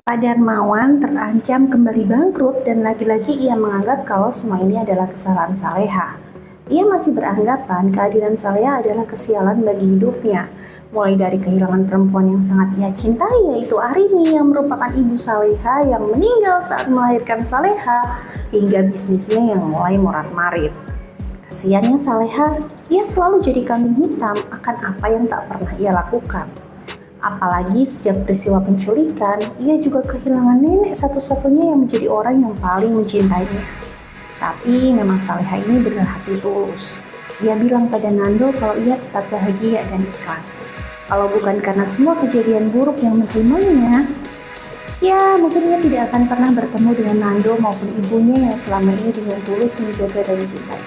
Pak Darmawan terancam kembali bangkrut dan lagi-lagi ia menganggap kalau semua ini adalah kesalahan Saleha. Ia masih beranggapan kehadiran Saleha adalah kesialan bagi hidupnya. Mulai dari kehilangan perempuan yang sangat ia cintai yaitu Arini yang merupakan ibu Saleha yang meninggal saat melahirkan Saleha, hingga bisnisnya yang mulai morat-marit. Kasiannya Saleha, ia selalu jadi kambing hitam akan apa yang tak pernah ia lakukan. Apalagi sejak peristiwa penculikan, ia juga kehilangan nenek satu-satunya yang menjadi orang yang paling mencintainya. Tapi memang Saleha ini benar hati tulus. Ia bilang pada Nando kalau ia tetap bahagia dan ikhlas. Kalau bukan karena semua kejadian buruk yang menerimanya, ya mungkin ia tidak akan pernah bertemu dengan Nando maupun ibunya yang selama ini dengan tulus menjaga dan mencintai.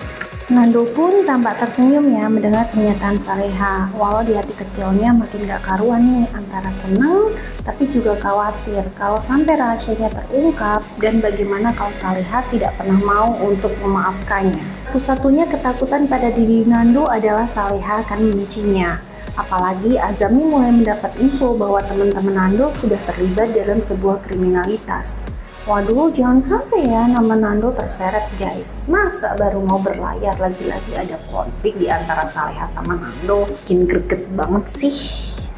Nando pun tampak tersenyum ya mendengar pernyataan Saleha, walau di hati kecilnya makin gak karuan nih, antara senang tapi juga khawatir kalau sampai rahasianya terungkap dan bagaimana kalau Saleha tidak pernah mau untuk memaafkannya. Satu-satunya ketakutan pada diri Nando adalah Saleha akan membencinya. Apalagi Azami mulai mendapat info bahwa teman-teman Nando sudah terlibat dalam sebuah kriminalitas. Waduh, jangan sampai ya nama Nando terseret guys. Masa baru mau berlayar lagi-lagi ada konflik di antara Saleha sama Nando? Bikin greget banget sih.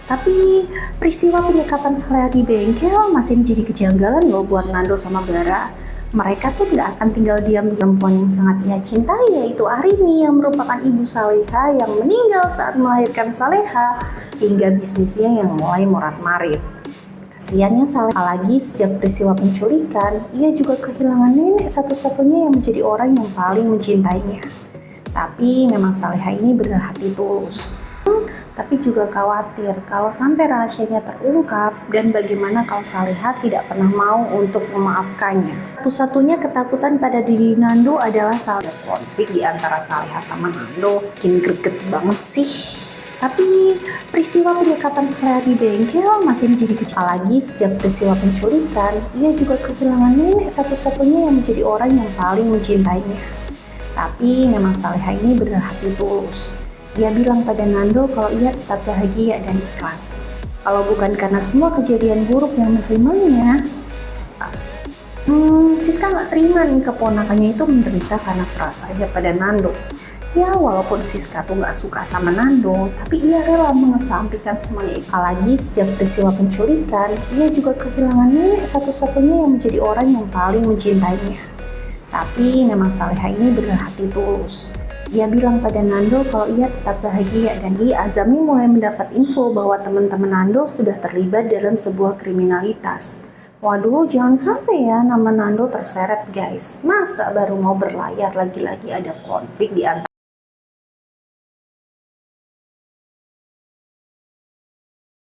Tapi peristiwa penyekapan Saleha di bengkel masih menjadi kejanggalan loh buat Nando sama Bara. Mereka tuh gak akan tinggal diam di perempuan yang sangat ia cintai yaitu Arini yang merupakan ibu Saleha yang meninggal saat melahirkan Saleha, hingga bisnisnya yang mulai morat-marit. Kasiannya Saleha, apalagi sejak peristiwa penculikan, ia juga kehilangan nenek satu-satunya yang menjadi orang yang paling mencintainya. Tapi memang Saleha ini benar hati tulus. Tapi juga khawatir kalau sampai rahasianya terungkap dan bagaimana kalau Saleha tidak pernah mau untuk memaafkannya. Satu-satunya ketakutan pada diri Nando adalah ada konflik di antara Saleha sama Nando. Bikin greget banget sih. Tapi peristiwa penyekapan Saleha di bengkel masih menjadi kecewa lagi sejak peristiwa penculikan. Ia juga kehilangan nenek satu-satunya yang menjadi orang yang paling mencintainya. Tapi memang Saleha ini benar hati tulus. Ia bilang pada Nando kalau ia tetap bahagia dan ikhlas. Kalau bukan karena semua kejadian buruk yang menerimanya, Siska gak terima nih keponakannya itu menderita karena perasaannya pada Nando. Ya walaupun Siska tuh gak suka sama Nando, tapi ia rela mengesampingkan semuanya. Apalagi sejak peristiwa penculikan, ia juga kehilangan nenek satu-satunya yang menjadi orang yang paling mencintainya. Tapi memang Saleha ini benar hati tulus. Ia bilang pada Nando kalau ia tetap bahagia dan Azami mulai mendapat info bahwa teman-teman Nando sudah terlibat dalam sebuah kriminalitas. Waduh, jangan sampai ya nama Nando terseret guys. Masa baru mau berlayar lagi-lagi ada konflik di antara